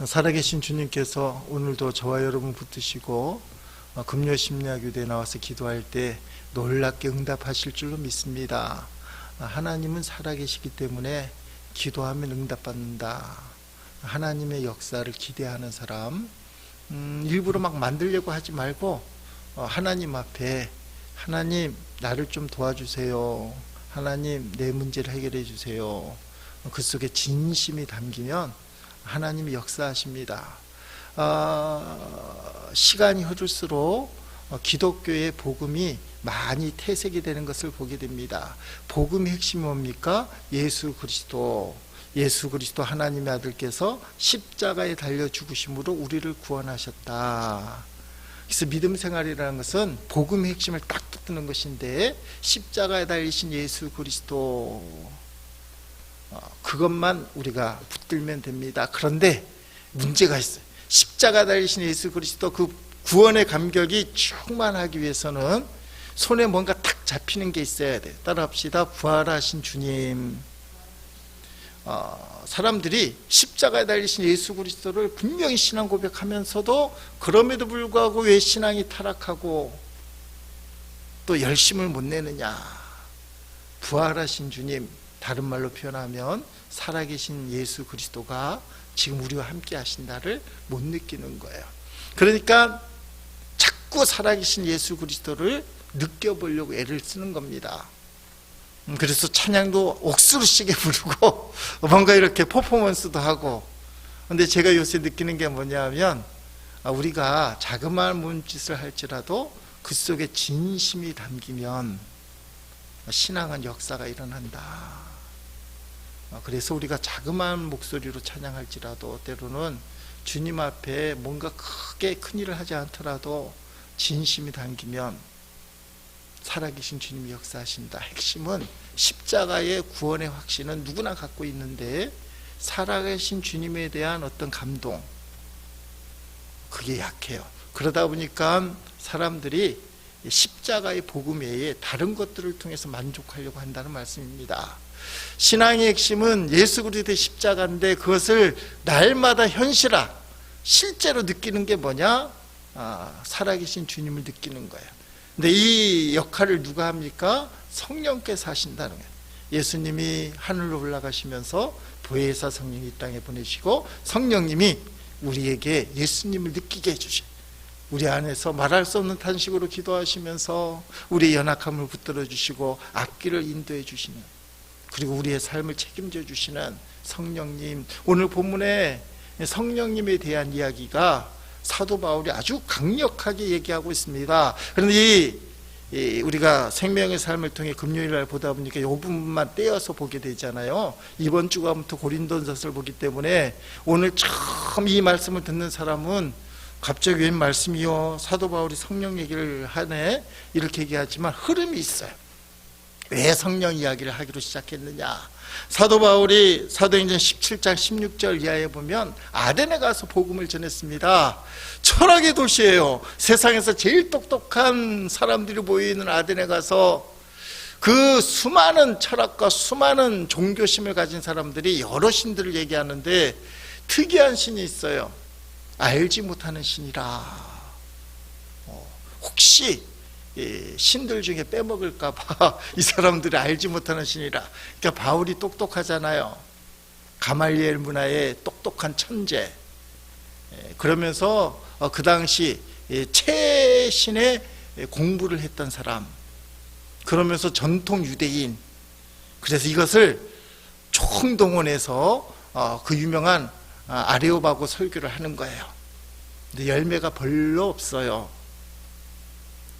살아계신 주님께서 오늘도 저와 여러분 붙드시고 금요 심야교대에 나와서 기도할 때 놀랍게 응답하실 줄로 믿습니다. 하나님은 살아계시기 때문에 기도하면 응답받는다. 하나님의 역사를 기대하는 사람, 일부러 막 만들려고 하지 말고 하나님 앞에 하나님 나를 좀 도와주세요. 하나님 내 문제를 해결해 주세요. 그 속에 진심이 담기면 하나님이 역사하십니다. 시간이 흐를수록 기독교의 복음이 많이 퇴색이 되는 것을 보게 됩니다. 복음의 핵심이 뭡니까? 예수 그리스도 하나님의 아들께서 십자가에 달려 죽으심으로 우리를 구원하셨다. 그래서 믿음 생활이라는 것은 복음의 핵심을 딱 붙드는 것인데, 십자가에 달리신 예수 그리스도 그것만 우리가 붙들면 됩니다. 그런데 문제가 있어요. 십자가 달리신 예수 그리스도 그 구원의 감격이 충만하기 위해서는 손에 뭔가 탁 잡히는 게 있어야 돼요. 따라합시다. 부활하신 주님. 사람들이 십자가에 달리신 예수 그리스도를 분명히 신앙 고백하면서도 그럼에도 불구하고 왜 신앙이 타락하고 또 열심을 못 내느냐. 부활하신 주님, 다른 말로 표현하면 살아계신 예수 그리스도가 지금 우리와 함께 하신다를 못 느끼는 거예요. 그러니까 자꾸 살아계신 예수 그리스도를 느껴보려고 애를 쓰는 겁니다. 그래서 찬양도 옥수로 시게 부르고 뭔가 이렇게 퍼포먼스도 하고. 근데 제가 요새 느끼는 게 뭐냐면, 우리가 자그마한 몸짓을 할지라도 그 속에 진심이 담기면 신앙은 역사가 일어난다. 그래서 우리가 자그마한 목소리로 찬양할지라도 때로는 주님 앞에 뭔가 크게 큰일을 하지 않더라도 진심이 담기면 살아계신 주님이 역사하신다. 핵심은 십자가의 구원의 확신은 누구나 갖고 있는데, 살아계신 주님에 대한 어떤 감동, 그게 약해요. 그러다 보니까 사람들이 십자가의 복음 외에 다른 것들을 통해서 만족하려고 한다는 말씀입니다. 신앙의 핵심은 예수 그리스도의 십자가인데, 그것을 날마다 현실화, 실제로 느끼는 게 뭐냐? 살아계신 주님을 느끼는 거예요. 근데 이 역할을 누가 합니까? 성령께서 하신다는 거예요. 예수님이 하늘로 올라가시면서 보혜사 성령 이 땅에 보내시고, 성령님이 우리에게 예수님을 느끼게 해주셔요. 우리 안에서 말할 수 없는 탄식으로 기도하시면서 우리의 연약함을 붙들어 주시고 앞길을 인도해 주시는, 그리고 우리의 삶을 책임져 주시는 성령님. 오늘 본문에 성령님에 대한 이야기가 사도 바울이 아주 강력하게 얘기하고 있습니다. 그런데 우리가 생명의 삶을 통해 금요일날 보다 보니까 이 부분만 떼어서 보게 되잖아요. 이번 주가부터 고린도전서를 보기 때문에 오늘 처음 이 말씀을 듣는 사람은 갑자기 웬 말씀이요? 사도 바울이 성령 얘기를 하네? 이렇게 얘기하지만 흐름이 있어요. 왜 성령 이야기를 하기로 시작했느냐? 사도 바울이 사도행전 17장 16절 이하에 보면 아데네 가서 복음을 전했습니다. 철학의 도시예요. 세상에서 제일 똑똑한 사람들이 모여있는 아데네 가서 그 수많은 철학과 수많은 종교심을 가진 사람들이 여러 신들을 얘기하는데 특이한 신이 있어요. 알지 못하는 신이라. 혹시 신들 중에 빼먹을까봐 이 사람들이 알지 못하는 신이라. 그러니까 바울이 똑똑하잖아요. 가말리엘 문화의 똑똑한 천재. 그러면서 그 당시 최신의 공부를 했던 사람. 그러면서 전통 유대인. 그래서 이것을 총동원해서 그 유명한 아레오바고 설교를 하는 거예요. 근데 열매가 별로 없어요.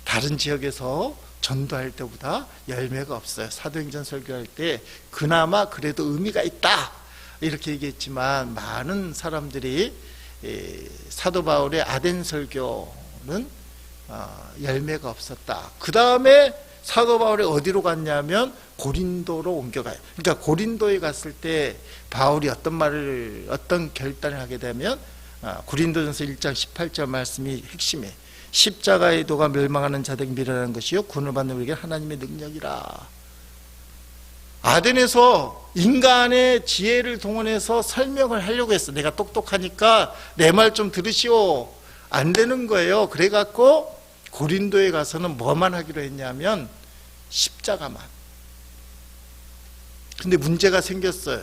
다른 지역에서 전도할 때보다 열매가 없어요. 사도행전 설교할 때 그나마 그래도 의미가 있다 이렇게 얘기했지만, 많은 사람들이 사도 바울의 아덴 설교는 열매가 없었다. 그 다음에 사도 바울이 어디로 갔냐면 고린도로 옮겨가요. 그러니까 고린도에 갔을 때 바울이 어떤 결단을 하게 되면, 고린도전서 1장 18절 말씀이 핵심이에요. 십자가의 도가 멸망하는 자들에게 미련한 것이요 구원을 받는 우리에게 하나님의 능력이라. 아덴에서 인간의 지혜를 동원해서 설명을 하려고 했어. 내가 똑똑하니까 내 말 좀 들으시오. 안 되는 거예요. 그래갖고 고린도에 가서는 뭐만 하기로 했냐면 십자가만. 근데 문제가 생겼어요.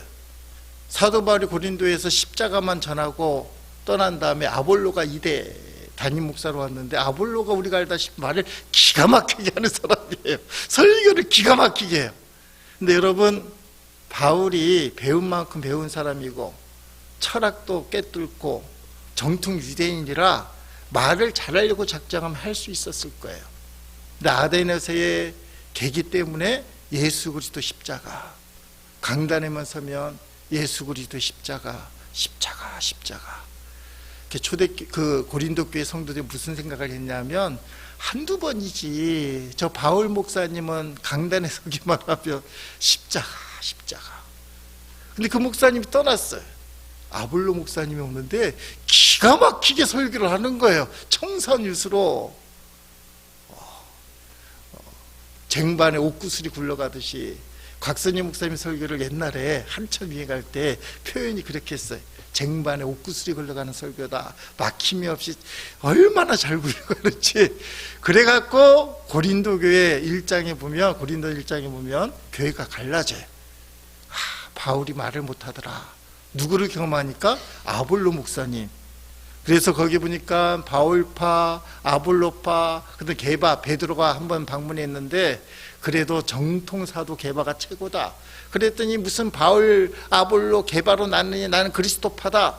사도 바울이 고린도에서 십자가만 전하고 떠난 다음에 아볼로가 이대 담임 목사로 왔는데, 아볼로가 우리가 알다시피 말을 기가 막히게 하는 사람이에요. 설교를 기가 막히게 해요. 근데 여러분, 바울이 배운 만큼 배운 사람이고 철학도 꿰뚫고 정통 유대인이라 말을 잘하려고 작정하면 할 수 있었을 거예요. 근데 아덴에서의 계기 때문에 예수 그리스도 십자가, 강단에만 서면 예수 그리스도 십자가, 십자가, 십자가. 그 고린도 교회 성도들이 무슨 생각을 했냐면, 한두 번이지 저 바울 목사님은 강단에 서기만 하면 십자가, 십자가. 근데 그 목사님이 떠났어요. 아볼로 목사님이 오는데 기가 막히게 설교를 하는 거예요. 청산유수로 쟁반에 옥구슬이 굴러가듯이. 곽선희 목사님 설교를 옛날에 한참 유행할 때 표현이 그렇게 했어요. 쟁반에 옥구슬이 흘러가는 설교다. 막힘이 없이 얼마나 잘 굴러가는지. 그래갖고 고린도 교회 1장에 보면, 고린도 1장에 보면 교회가 갈라져요. 바울이 말을 못하더라. 누구를 경험하니까? 아볼로 목사님. 그래서 거기 보니까 바울파, 아볼로파, 그다음 게바, 베드로가 한번 방문했는데, 그래도 정통사도 게바가 최고다. 그랬더니 무슨 바울, 아볼로, 게바로 나누니 나는 그리스도파다.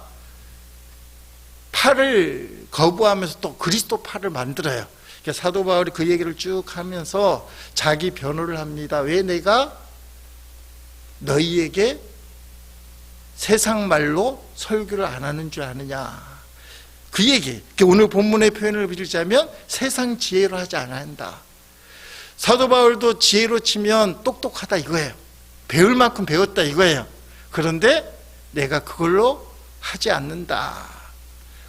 파를 거부하면서 또 그리스도파를 만들어요. 그러니까 사도 바울이 그 얘기를 쭉 하면서 자기 변호를 합니다. 왜 내가 너희에게 세상 말로 설교를 안 하는 줄 아느냐. 그 얘기. 오늘 본문의 표현을 빌자면 세상 지혜로 하지 않아야 한다. 사도 바울도 지혜로 치면 똑똑하다 이거예요. 배울 만큼 배웠다 이거예요. 그런데 내가 그걸로 하지 않는다.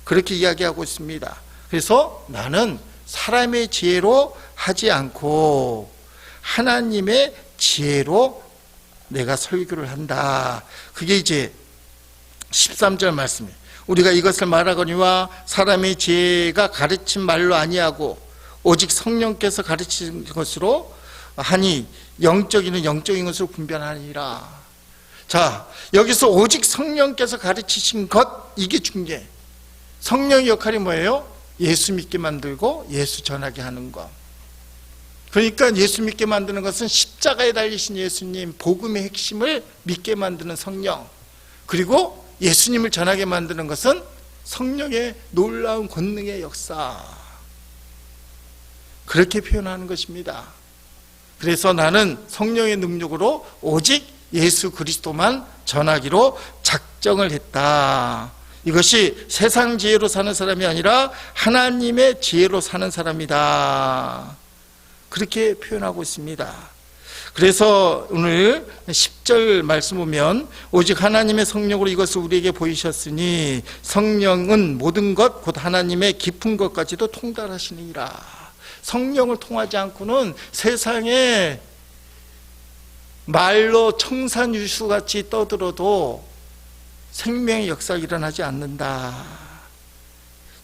그렇게 이야기하고 있습니다. 그래서 나는 사람의 지혜로 하지 않고 하나님의 지혜로 내가 설교를 한다. 그게 이제 13절 말씀이에요. 우리가 이것을 말하거니와 사람의 지혜가 가르친 말로 아니하고 오직 성령께서 가르치신 것으로 하니 영적인은 영적인 것으로 분별하니라. 자, 여기서 오직 성령께서 가르치신 것, 이게 중요해. 성령의 역할이 뭐예요? 예수 믿게 만들고 예수 전하게 하는 것. 그러니까 예수 믿게 만드는 것은 십자가에 달리신 예수님, 복음의 핵심을 믿게 만드는 성령, 그리고 예수님을 전하게 만드는 것은 성령의 놀라운 권능의 역사. 그렇게 표현하는 것입니다. 그래서 나는 성령의 능력으로 오직 예수 그리스도만 전하기로 작정을 했다. 이것이 세상 지혜로 사는 사람이 아니라 하나님의 지혜로 사는 사람이다. 그렇게 표현하고 있습니다. 그래서 오늘 10절 말씀 보면 오직 하나님의 성령으로 이것을 우리에게 보이셨으니 성령은 모든 것 곧 하나님의 깊은 것까지도 통달하시니라. 성령을 통하지 않고는 세상에 말로 청산유수같이 떠들어도 생명의 역사가 일어나지 않는다.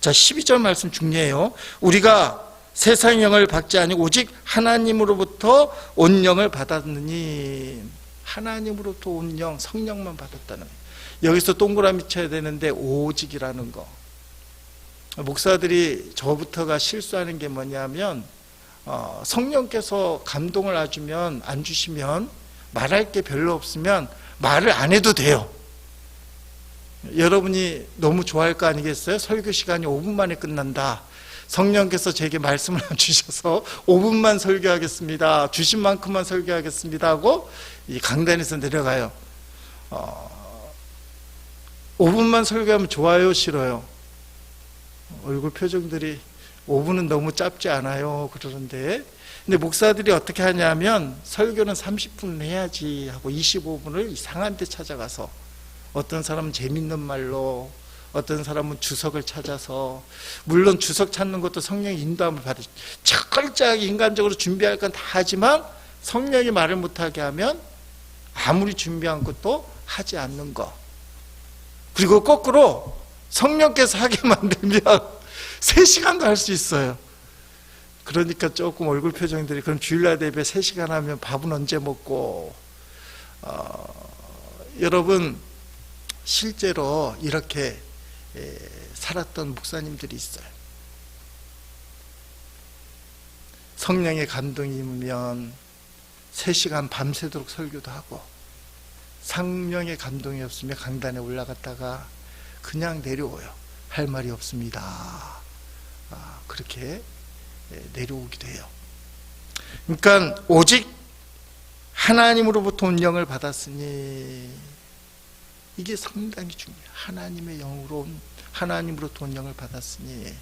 자, 12절 말씀 중요해요. 우리가 세상 영을 받지 아니고 오직 하나님으로부터 온 영을 받았느니. 하나님으로부터 온 영, 성령만 받았다는 거예요. 여기서 동그라미 쳐야 되는데 오직이라는 거. 목사들이 저부터가 실수하는 게 뭐냐면 성령께서 감동을 안 주시면 말할 게 별로 없으면 말을 안 해도 돼요. 여러분이 너무 좋아할 거 아니겠어요? 설교 시간이 5분 만에 끝난다. 성령께서 제게 말씀을 주셔서 5분만 설교하겠습니다. 주신 만큼만 설교하겠습니다 하고 이 강단에서 내려가요. 5분만 설교하면 좋아요, 싫어요? 얼굴 표정들이 5분은 너무 짧지 않아요 그러는데, 근데 목사들이 어떻게 하냐면 설교는 30분을 해야지 하고 25분을 이상한 데 찾아가서, 어떤 사람은 재밌는 말로, 어떤 사람은 주석을 찾아서, 물론 주석 찾는 것도 성령의 인도함을 받으시, 철저하게 인간적으로 준비할 건 다 하지만 성령이 말을 못하게 하면 아무리 준비한 것도 하지 않는 거. 그리고 거꾸로 성령께서 하게 만들면 3시간도 할 수 있어요. 그러니까 조금 얼굴 표정들이, 그럼 주일날 예배 3시간 하면 밥은 언제 먹고, 여러분 실제로 이렇게 살았던 목사님들이 있어요. 성령의 감동이 임하면 3시간 밤새도록 설교도 하고, 성령의 감동이 없으면 강단에 올라갔다가 그냥 내려오요. 할 말이 없습니다. 그렇게 내려오기도 해요. 그러니까 오직 하나님으로부터 온 영을 받았으니, 이게 상당히 중요해요. 하나님의 영으로 하나님으로부터 온 영을 받았으니.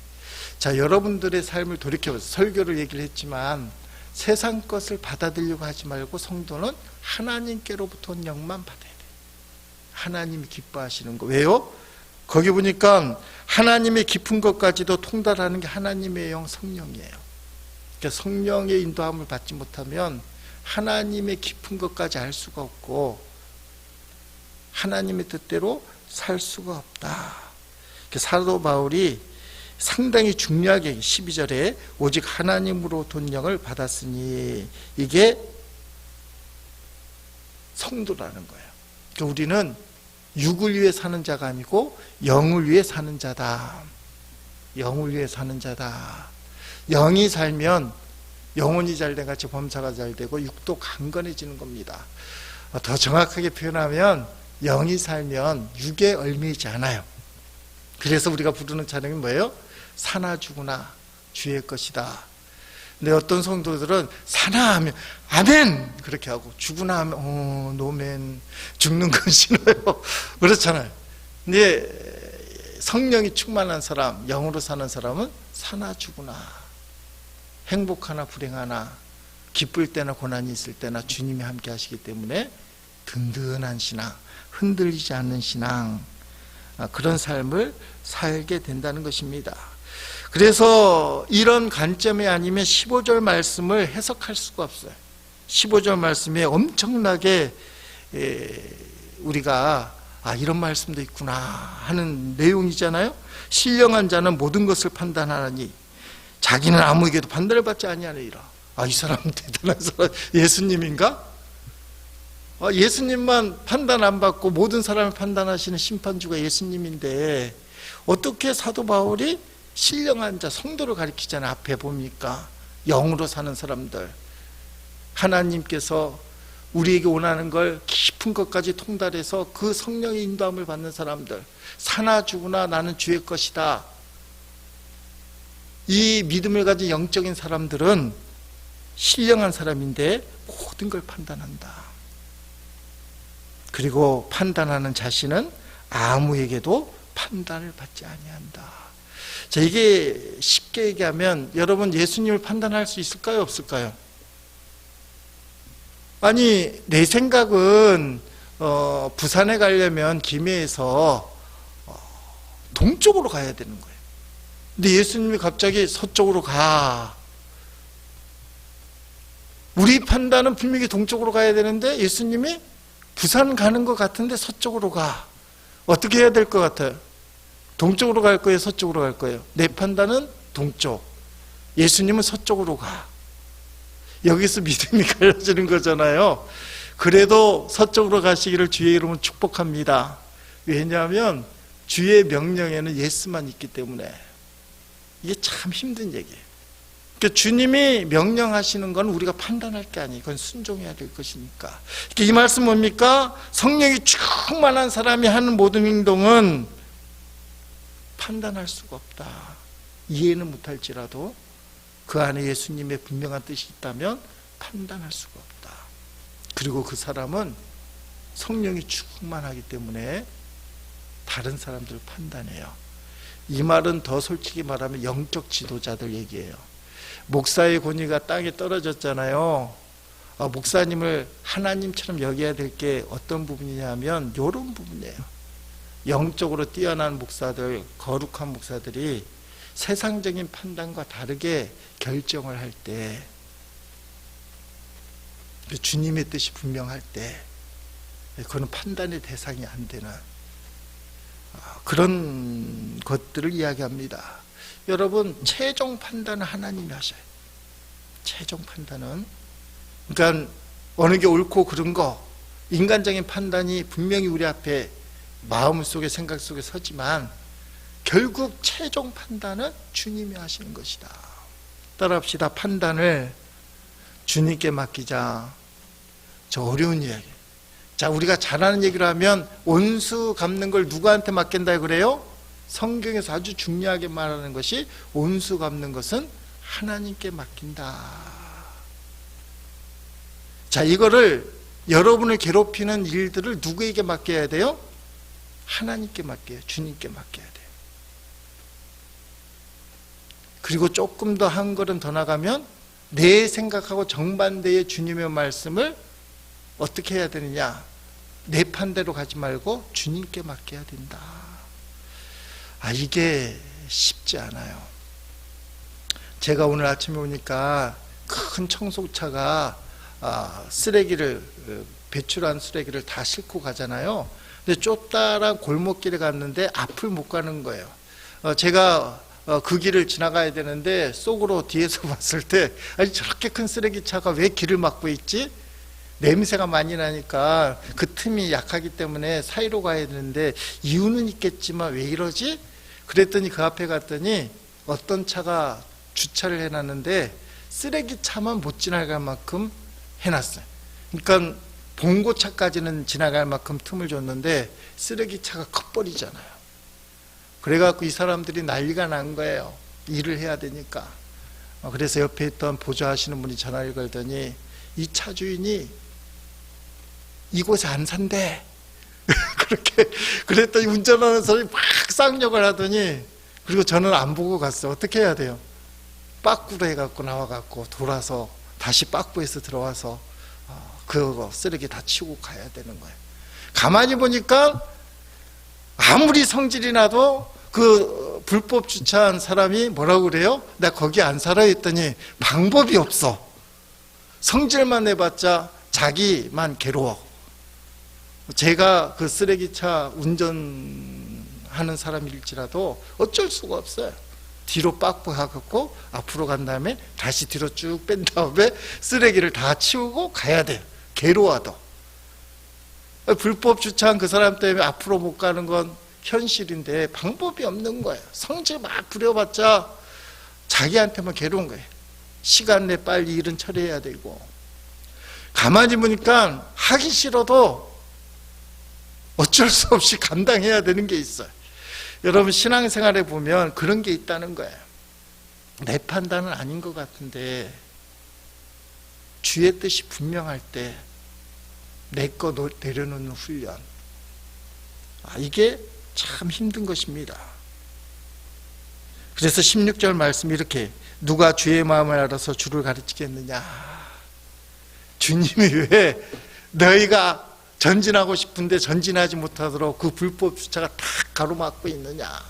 자, 여러분들의 삶을 돌이켜보세요. 설교를 얘기를 했지만 세상 것을 받아들이려고 하지 말고 성도는 하나님께로부터 온 영만 받아야 돼요. 하나님이 기뻐하시는 거. 왜요? 거기 보니까 하나님의 깊은 것까지도 통달하는 게 하나님의 영 성령이에요. 그러니까 성령의 인도함을 받지 못하면 하나님의 깊은 것까지 알 수가 없고 하나님의 뜻대로 살 수가 없다. 사도 바울이 상당히 중요하게 12절에 오직 하나님으로부터 온 영을 받았으니, 이게 성도라는 거예요. 그러니까 우리는 육을 위해 사는 자가 아니고 영을 위해 사는 자다. 영을 위해 사는 자다. 영이 살면 영혼이 잘된 같이 범사가 잘되고 육도 강건해지는 겁니다. 더 정확하게 표현하면 영이 살면 육에 얽매이지 않아요. 그래서 우리가 부르는 찬양이 뭐예요? 사나 죽으나 주의 것이다. 근데 어떤 성도들은 사나 하면 아멘 그렇게 하고, 죽으나 하면 노멘, 죽는 건 싫어요. 그렇잖아요. 근데 성령이 충만한 사람, 영으로 사는 사람은 사나 죽으나, 행복하나 불행하나, 기쁠 때나 고난이 있을 때나 주님이 함께 하시기 때문에 든든한 신앙, 흔들리지 않는 신앙, 그런 삶을 살게 된다는 것입니다. 그래서 이런 관점이 아니면 15절 말씀을 해석할 수가 없어요. 15절 말씀에 엄청나게 우리가 이런 말씀도 있구나 하는 내용이잖아요. 신령한 자는 모든 것을 판단하니 자기는 아무에게도 판단을 받지 아니하느니라. 이 사람은 대단한 사람, 예수님인가? 예수님만 판단 안 받고 모든 사람을 판단하시는 심판주가 예수님인데, 어떻게 사도 바울이 신령한 자, 성도를 가리키잖아요. 앞에 보니까 영으로 사는 사람들, 하나님께서 우리에게 원하는 걸 깊은 것까지 통달해서 그 성령의 인도함을 받는 사람들, 사나 죽으나 나는 주의 것이다. 이 믿음을 가진 영적인 사람들은 신령한 사람인데 모든 걸 판단한다. 그리고 판단하는 자신은 아무에게도 판단을 받지 아니한다. 자, 이게 쉽게 얘기하면 여러분 예수님을 판단할 수 있을까요? 없을까요? 아니, 내 생각은 부산에 가려면 김해에서 동쪽으로 가야 되는 거예요. 근데 예수님이 갑자기 서쪽으로 가. 우리 판단은 분명히 동쪽으로 가야 되는데 예수님이 부산 가는 것 같은데 서쪽으로 가. 어떻게 해야 될 것 같아요? 동쪽으로 갈 거예요? 서쪽으로 갈 거예요? 내 판단은 동쪽, 예수님은 서쪽으로 가. 여기서 믿음이 갈라지는 거잖아요. 그래도 서쪽으로 가시기를 주의 이름으로 축복합니다. 왜냐하면 주의 명령에는 예수만 있기 때문에. 이게 참 힘든 얘기예요. 그러니까 주님이 명령하시는 건 우리가 판단할 게 아니에요. 그건 순종해야 될 것이니까. 이 말씀 뭡니까? 성령이 충만한 사람이 하는 모든 행동은 판단할 수가 없다. 이해는 못할지라도 그 안에 예수님의 분명한 뜻이 있다면 판단할 수가 없다. 그리고 그 사람은 성령이 충만하기 때문에 다른 사람들을 판단해요. 이 말은 더 솔직히 말하면 영적 지도자들 얘기예요. 목사의 권위가 땅에 떨어졌잖아요. 목사님을 하나님처럼 여겨야 될 게 어떤 부분이냐면 이런 부분이에요. 영적으로 뛰어난 목사들, 거룩한 목사들이 세상적인 판단과 다르게 결정을 할 때, 주님의 뜻이 분명할 때 그건 판단의 대상이 안 되는 그런 것들을 이야기합니다. 여러분, 최종 판단은 하나님이 하셔요. 최종 판단은, 그러니까 어느 게 옳고 그른 거, 인간적인 판단이 분명히 우리 앞에 마음속에, 생각 속에 서지만 결국 최종 판단은 주님이 하시는 것이다. 따라합시다. 판단을 주님께 맡기자. 저 어려운 이야기. 자, 우리가 잘하는 얘기를 하면 온수 갚는 걸 누구한테 맡긴다 그래요? 성경에서 아주 중요하게 말하는 것이, 온수 갚는 것은 하나님께 맡긴다. 자, 이거를, 여러분을 괴롭히는 일들을 누구에게 맡겨야 돼요? 하나님께 맡겨요. 주님께 맡겨야 돼요. 그리고 조금 더 한 걸음 더 나가면 내 생각하고 정반대의 주님의 말씀을 어떻게 해야 되느냐? 내 판대로 가지 말고 주님께 맡겨야 된다. 이게 쉽지 않아요. 제가 오늘 아침에 오니까 큰 청소차가 쓰레기를, 배출한 쓰레기를 다 싣고 가잖아요. 근데 좁다란 골목길에 갔는데 앞을 못 가는 거예요. 제가 그 길을 지나가야 되는데 속으로 뒤에서 봤을 때, 아니 저렇게 큰 쓰레기차가 왜 길을 막고 있지? 냄새가 많이 나니까 그 틈이 약하기 때문에 사이로 가야 되는데 이유는 있겠지만 왜 이러지? 그랬더니 그 앞에 갔더니 어떤 차가 주차를 해놨는데 쓰레기차만 못 지나갈 만큼 해놨어요. 그러니까 봉고차까지는 지나갈 만큼 틈을 줬는데 쓰레기차가 커버리잖아요. 그래갖고 이 사람들이 난리가 난 거예요. 일을 해야 되니까. 그래서 옆에 있던 보조하시는 분이 전화를 걸더니 이 차 주인이 이곳에 안 산대. 그렇게 그랬더니 운전하는 사람이 막 쌍욕을 하더니, 그리고 저는 안 보고 갔어요. 어떻게 해야 돼요? 빠꾸로 해갖고 나와갖고 돌아서 다시 빠꾸에서 들어와서 그거 쓰레기 다 치우고 가야 되는 거예요. 가만히 보니까 아무리 성질이 나도 그 불법 주차한 사람이 뭐라고 그래요? 나 거기 안 살아 했더니 방법이 없어. 성질만 내봤자 자기만 괴로워. 제가 그 쓰레기차 운전하는 사람일지라도 어쩔 수가 없어요. 뒤로 빡빡하고 앞으로 간 다음에 다시 뒤로 쭉 뺀 다음에 쓰레기를 다 치우고 가야 돼요. 괴로워도. 불법 주차한 그 사람 때문에 앞으로 못 가는 건 현실인데 방법이 없는 거예요. 성질 막 부려봤자 자기한테만 괴로운 거예요. 시간 내 빨리 일은 처리해야 되고. 가만히 보니까 하기 싫어도 어쩔 수 없이 감당해야 되는 게 있어요. 여러분, 신앙생활에 보면 그런 게 있다는 거예요. 내 판단은 아닌 것 같은데 주의 뜻이 분명할 때 내 거 내려놓는 훈련, 이게 참 힘든 것입니다. 그래서 16절 말씀 이렇게, 누가 주의 마음을 알아서 주를 가르치겠느냐. 주님이 왜 너희가 전진하고 싶은데 전진하지 못하도록 그 불법 주차가 다 가로막고 있느냐.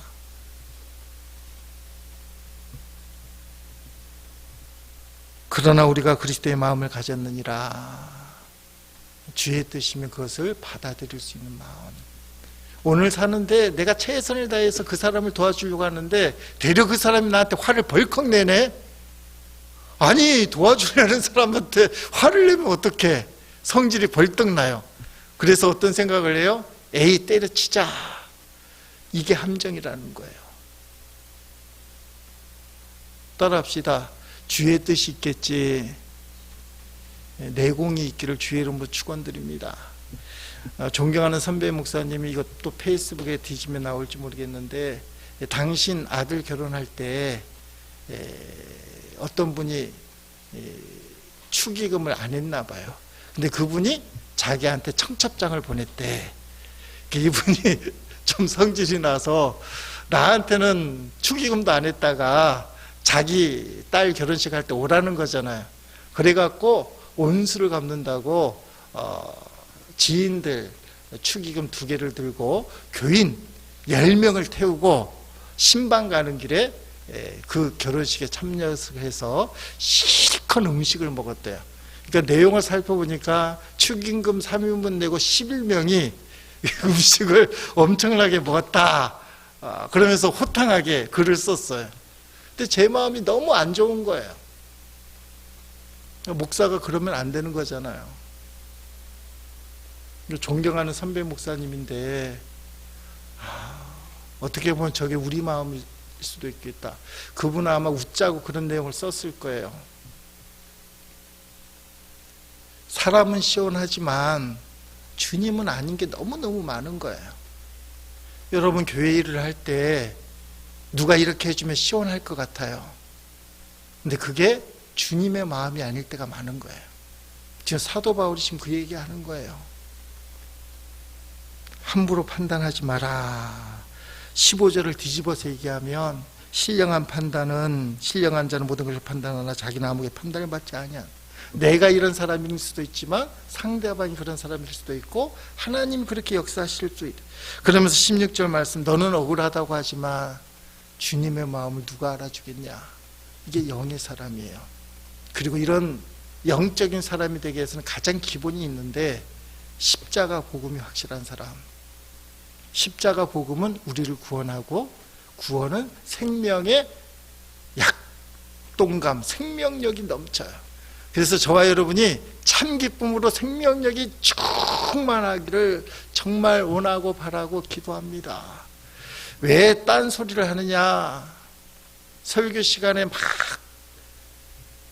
그러나 우리가 그리스도의 마음을 가졌느니라. 주의 뜻이면 그것을 받아들일 수 있는 마음. 오늘 사는데 내가 최선을 다해서 그 사람을 도와주려고 하는데 되려 그 사람이 나한테 화를 벌컥 내네. 아니, 도와주려는 사람한테 화를 내면 어떡해. 성질이 벌떡 나요. 그래서 어떤 생각을 해요? 에이, 때려치자. 이게 함정이라는 거예요. 따라합시다. 주의 뜻이 있겠지. 내공이 있기를 주의 이름으로 축원드립니다. 존경하는 선배 목사님이 이것도 페이스북에 뒤지면 나올지 모르겠는데, 당신 아들 결혼할 때 어떤 분이 축의금을 안 했나 봐요. 근데 그분이 자기한테 청첩장을 보냈대. 이분이 좀 성질이 나서 나한테는 축의금도 안 했다가 자기 딸 결혼식 할 때 오라는 거잖아요. 그래갖고 온수를 갚는다고 지인들 축의금 2개를 들고 교인 10명을 태우고 신방 가는 길에 그 결혼식에 참여해서 실컷 음식을 먹었대요. 그러니까 내용을 살펴보니까 축임금 3인분 내고 11명이 음식을 엄청나게 먹었다. 그러면서 호탕하게 글을 썼어요. 근데 제 마음이 너무 안 좋은 거예요. 목사가 그러면 안 되는 거잖아요. 존경하는 선배 목사님인데 어떻게 보면 저게 우리 마음일 수도 있겠다. 그분은 아마 웃자고 그런 내용을 썼을 거예요. 사람은 시원하지만 주님은 아닌 게 너무너무 많은 거예요. 여러분 교회 일을 할 때 누가 이렇게 해주면 시원할 것 같아요. 근데 그게 주님의 마음이 아닐 때가 많은 거예요. 지금 사도 바울이 지금 그 얘기하는 거예요. 함부로 판단하지 마라. 15절을 뒤집어서 얘기하면 신령한 판단은 신령한 자는 모든 것을 판단하나 자기는 아무게 판단을 받지 아니한. 내가 이런 사람일 수도 있지만 상대방이 그런 사람일 수도 있고 하나님 그렇게 역사하실 수도 있다. 그러면서 16절 말씀 너는 억울하다고 하지만 주님의 마음을 누가 알아주겠냐. 이게 영의 사람이에요. 그리고 이런 영적인 사람이 되기 위해서는 가장 기본이 있는데 십자가 복음이 확실한 사람. 십자가 복음은 우리를 구원하고 구원은 생명의 약동감, 생명력이 넘쳐요. 그래서 저와 여러분이 참 기쁨으로 생명력이 충만하기를 정말 원하고 바라고 기도합니다. 왜 딴 소리를 하느냐. 설교 시간에 막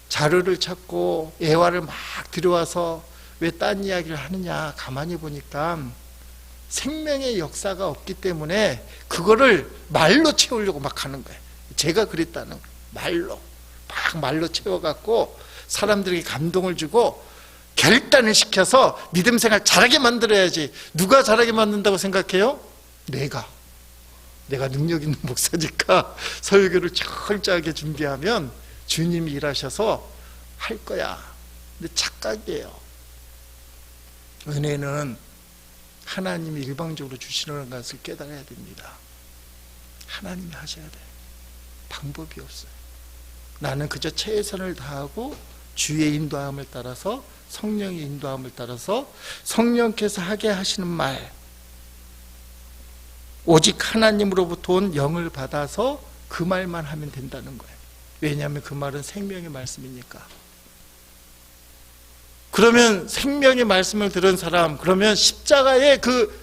자료를 찾고 예화를 막 들여와서 왜 딴 이야기를 하느냐. 가만히 보니까 생명의 역사가 없기 때문에 그거를 말로 채우려고 막 하는 거예요. 제가 그랬다는 거예요. 말로 채워갖고 사람들에게 감동을 주고 결단을 시켜서 믿음 생활 잘하게 만들어야지. 누가 잘하게 만든다고 생각해요? 내가 능력 있는 목사니까 설교를 철저하게 준비하면 주님이 일하셔서 할 거야. 근데 착각이에요. 은혜는 하나님이 일방적으로 주시는 것을 깨달아야 됩니다. 하나님이 하셔야 돼요. 방법이 없어요. 나는 그저 최선을 다하고 주의 인도함을 따라서 성령의 인도함을 따라서 성령께서 하게 하시는 말 오직 하나님으로부터 온 영을 받아서 그 말만 하면 된다는 거예요. 왜냐하면 그 말은 생명의 말씀이니까. 그러면 생명의 말씀을 들은 사람, 그러면 십자가의 그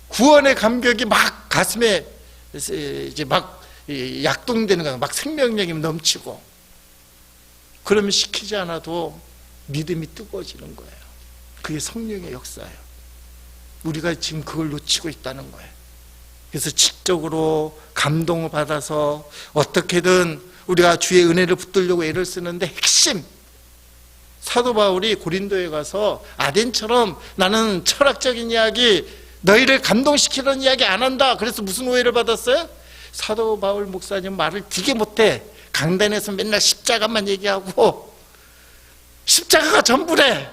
구원의 감격이 막 가슴에 이제 막 약동되는 거예요. 막 생명력이 넘치고. 그러면 시키지 않아도 믿음이 뜨거워지는 거예요. 그게 성령의 역사예요. 우리가 지금 그걸 놓치고 있다는 거예요. 그래서 지적으로 감동을 받아서 어떻게든 우리가 주의 은혜를 붙들려고 애를 쓰는데 핵심 사도 바울이 고린도에 가서 아덴처럼 나는 철학적인 이야기 너희를 감동시키는 이야기 안 한다. 그래서 무슨 오해를 받았어요? 사도 바울 목사님 말을 되게 못해. 강단에서 맨날 십자가만 얘기하고 십자가가 전부래.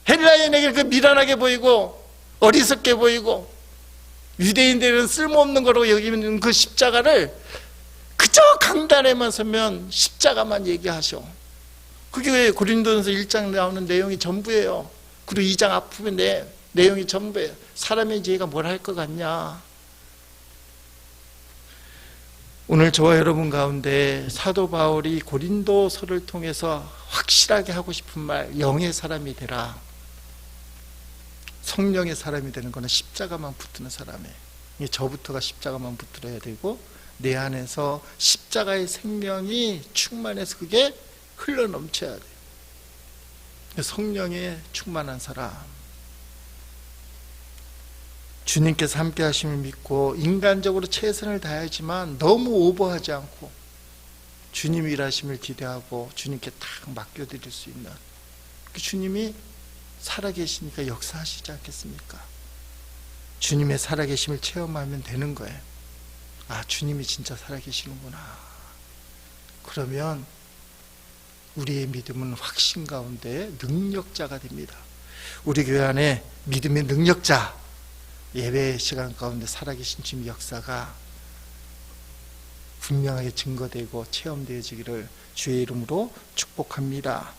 헬라인에게 그 미련하게 보이고 어리석게 보이고 유대인들은 쓸모없는 거라고 여기는 그 십자가를 그저 강단에만 서면 십자가만 얘기하셔. 그게 고린도전서 1장 나오는 내용이 전부예요. 그리고 2장 앞부분에 내용이 전부예요. 사람의 지혜가 뭘 할 것 같냐. 오늘 저와 여러분 가운데 사도 바울이 고린도서를 통해서 확실하게 하고 싶은 말, 영의 사람이 되라. 성령의 사람이 되는 것은 십자가만 붙드는 사람이에요. 저부터가 십자가만 붙들어야 되고 내 안에서 십자가의 생명이 충만해서 그게 흘러 넘쳐야 돼요. 성령에 충만한 사람. 주님께서 함께 하심을 믿고 인간적으로 최선을 다하지만 너무 오버하지 않고 주님이 일하심을 기대하고 주님께 딱 맡겨드릴 수 있는 주님이 살아계시니까 역사하시지 않겠습니까? 주님의 살아계심을 체험하면 되는 거예요. 아, 주님이 진짜 살아계시는구나. 그러면 우리의 믿음은 확신 가운데 능력자가 됩니다. 우리 교회 안에 믿음의 능력자, 예배 시간 가운데 살아계신 주님의 역사가 분명하게 증거되고 체험되어지기를 주의 이름으로 축복합니다.